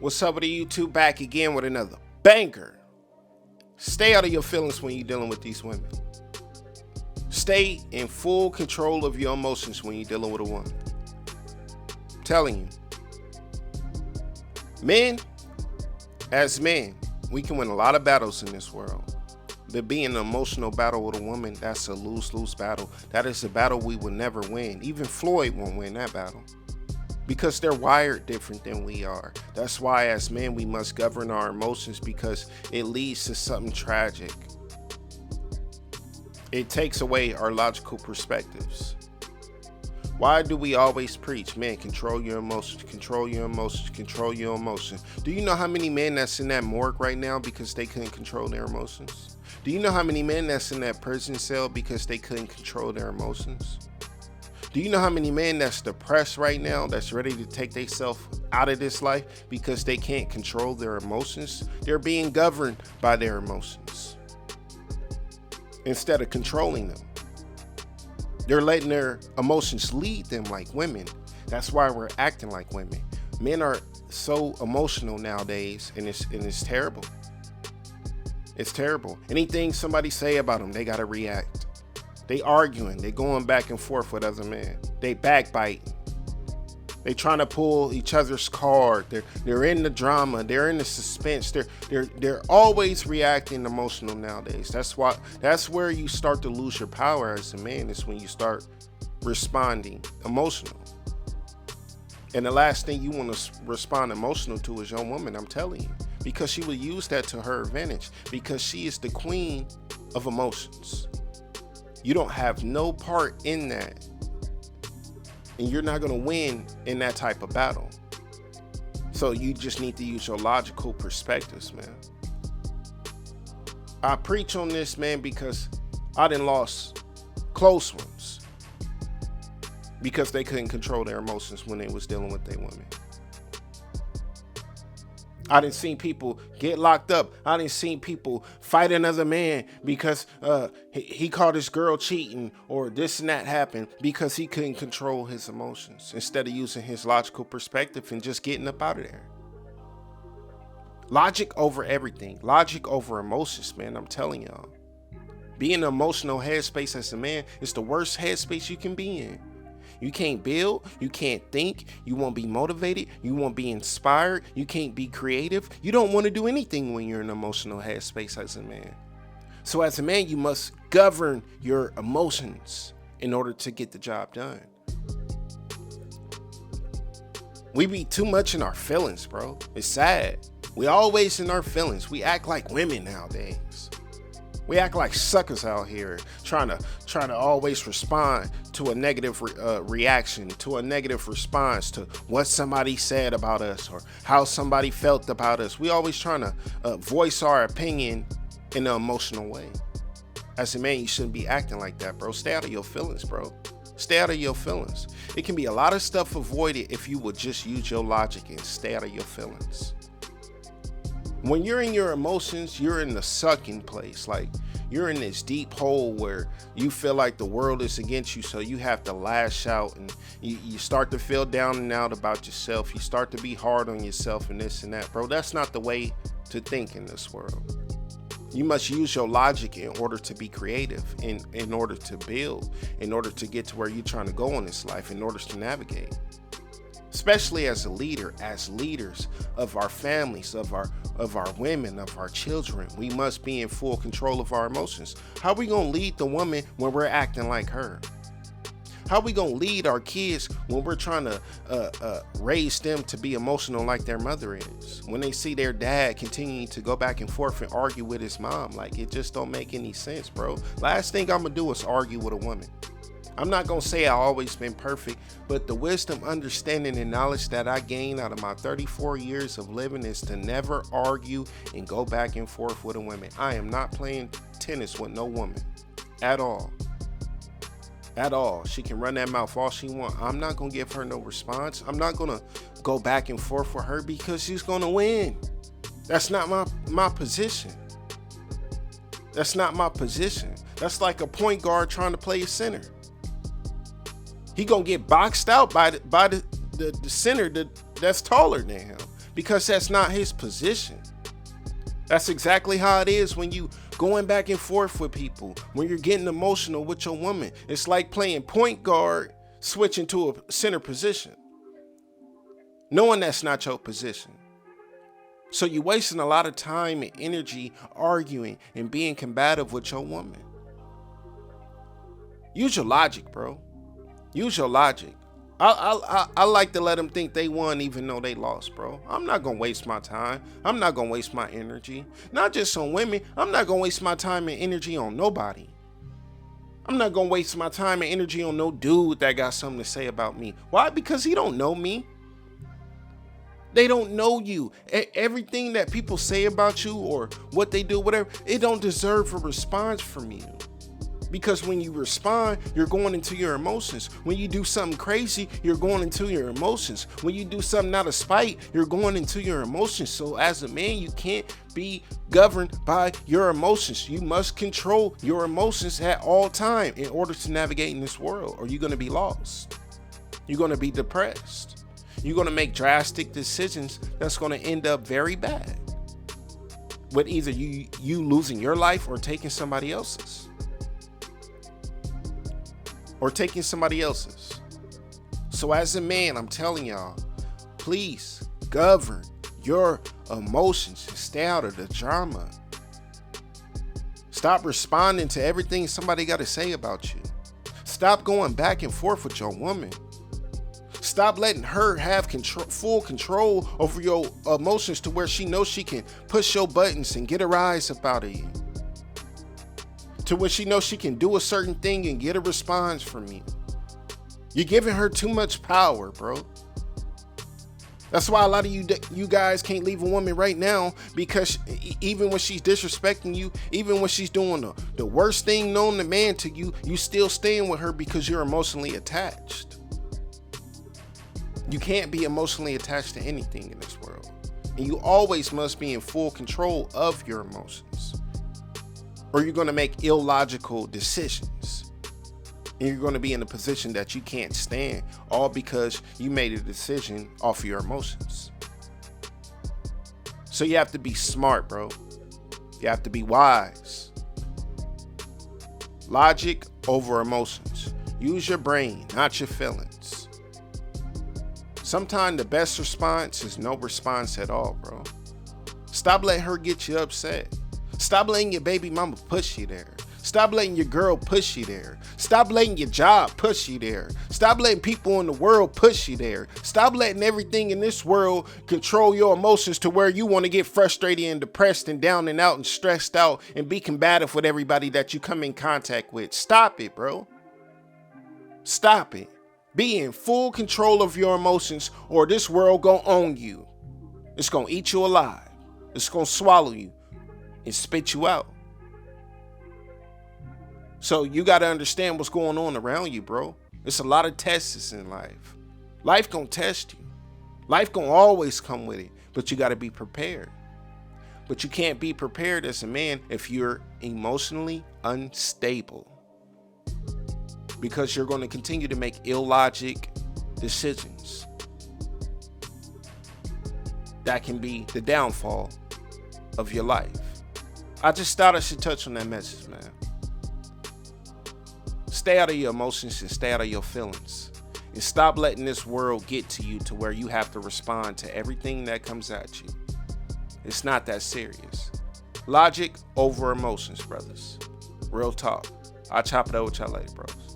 What's up with the YouTube? Back again with another banger. Stay out of your feelings when you're dealing with these women. Stay in full control of your emotions when you're dealing with a woman. I'm telling you. Men, as men, we can win a lot of battles in this world. But being an emotional battle with a woman, that's a lose-lose battle. That is a battle we will never win. Even Floyd won't win that battle. Because they're wired different than we are. That's why as men we must govern our emotions, because it leads to something tragic. It takes away our logical perspectives. Why do we always preach, man, control your emotions, control your emotions, control your emotions? Do you know how many men that's in that morgue right now because they couldn't control their emotions? Do you know how many men that's in that prison cell because they couldn't control their emotions? Do you know how many men that's depressed right now, that's ready to take themselves out of this life because they can't control their emotions? They're being governed by their emotions instead of controlling them. They're letting their emotions lead them like women. That's why we're acting like women. Men are so emotional nowadays, and it's terrible. It's terrible. Anything somebody say about them, they gotta react. They arguing, they going back and forth with other men. They backbiting. They trying to pull each other's card. They're in the drama. They're in the suspense. They're always reacting emotional nowadays. That's where you start to lose your power as a man, is when you start responding emotional. And the last thing you want to respond emotional to is your woman, I'm telling you, because she will use that to her advantage, because she is the queen of emotions. You don't have no part in that, and you're not going to win in that type of battle. So you just need to use your logical perspectives, man. I preach on this, man, because I done lost close ones because they couldn't control their emotions when they was dealing with their women. I done seen people get locked up. I done seen people fight another man because he caught his girl cheating, or this and that happened because he couldn't control his emotions instead of using his logical perspective and just getting up out of there. Logic over everything. Logic over emotions, man. I'm telling y'all. Being in an emotional headspace as a man is the worst headspace you can be in. You can't build, you can't think, you won't be motivated, you won't be inspired, you can't be creative. You don't want to do anything when you're in an emotional headspace as a man. So as a man, you must govern your emotions in order to get the job done. We be too much in our feelings, bro. It's sad. We always in our feelings. We act like women nowadays. We act like suckers out here, trying to always respond to a negative reaction, to a negative response to what somebody said about us or how somebody felt about us. We always trying to voice our opinion in an emotional way. As a man, you shouldn't be acting like that, bro. Stay out of your feelings, bro. Stay out of your feelings. It can be a lot of stuff avoided if you would just use your logic and stay out of your feelings. When you're in your emotions, you're in the sucking place. Like, you're in this deep hole where you feel like the world is against you, so you have to lash out, and you start to feel down and out about yourself. You start to be hard on yourself and this and that. Bro, that's not the way to think in this world. You must use your logic in order to be creative, in order to build, in order to get to where you're trying to go in this life, in order to navigate. Especially as a leader, as leaders of our families, of our women, of our children, we must be in full control of our emotions. How are we going to lead the woman when we're acting like her? How are we going to lead our kids when we're trying to raise them to be emotional like their mother is? When they see their dad continuing to go back and forth and argue with his mom, like, it just don't make any sense, bro. Last thing I'm going to do is argue with a woman. I'm not going to say I've always been perfect, but the wisdom, understanding, and knowledge that I gained out of my 34 years of living is to never argue and go back and forth with a woman. I am not playing tennis with no woman at all. At all. She can run that mouth all she wants. I'm not going to give her no response. I'm not going to go back and forth with her because she's going to win. That's not my position. That's not my position. That's like a point guard trying to play a center. He gonna get boxed out by the center that's taller than him. because that's not his position. That's exactly how it is when you going back and forth with people, when you're getting emotional with your woman. It's like playing point guard, switching to a center position, knowing that's not your position. So you're wasting a lot of time and energy arguing and being combative with your woman. Use your logic, bro. Use your logic. I like to let them think they won even though they lost, bro. I'm not going to waste my time. I'm not going to waste my energy. Not just on women. I'm not going to waste my time and energy on nobody. I'm not going to waste my time and energy on no dude that got something to say about me. Why? Because he don't know me. They don't know you. Everything that people say about you or what they do, whatever, it don't deserve a response from you. Because when you respond, you're going into your emotions. When you do something crazy, you're going into your emotions. When you do something out of spite, you're going into your emotions. So as a man, you can't be governed by your emotions. You must control your emotions at all time in order to navigate in this world, or you're going to be lost. You're going to be depressed. You're going to make drastic decisions that's going to end up very bad, with either you losing your life or taking somebody else's. So as a man, I'm telling y'all, please govern your emotions and stay out of the drama. Stop responding to everything somebody got to say about you. Stop going back and forth with your woman. Stop letting her have full control over your emotions to where she knows she can push your buttons and get her rise up out of you. To where she knows she can do a certain thing and get a response from you. You're giving her too much power, bro. That's why a lot of you guys can't leave a woman right now, because even when she's disrespecting you, even when she's doing the worst thing known to man to you, you still staying with her because you're emotionally attached. You can't be emotionally attached to anything in this world. And you always must be in full control of your emotions, or you're going to make illogical decisions. And you're going to be in a position that you can't stand, all because you made a decision off of your emotions. So you have to be smart, bro. You have to be wise. Logic over emotions. Use your brain, not your feelings. Sometimes the best response is no response at all, bro. Stop letting her get you upset. Stop letting your baby mama push you there. Stop letting your girl push you there. Stop letting your job push you there. Stop letting people in the world push you there. Stop letting everything in this world control your emotions to where you want to get frustrated and depressed and down and out and stressed out and be combative with everybody that you come in contact with. Stop it, bro. Stop it. Be in full control of your emotions, or this world gonna own you. It's gonna eat you alive. It's gonna swallow you and spit you out. So you got to understand what's going on around you, bro. It's a lot of tests in life. Life gonna test you. Life gonna always come with it, but you got to be prepared. But you can't be prepared as a man if you're emotionally unstable, because you're going to continue to make illogic decisions that can be the downfall of your life. I just thought I should touch on that message, man. Stay out of your emotions and stay out of your feelings. And stop letting this world get to you to where you have to respond to everything that comes at you. It's not that serious. Logic over emotions, brothers. Real talk. I'll chop it over with y'all later, bros.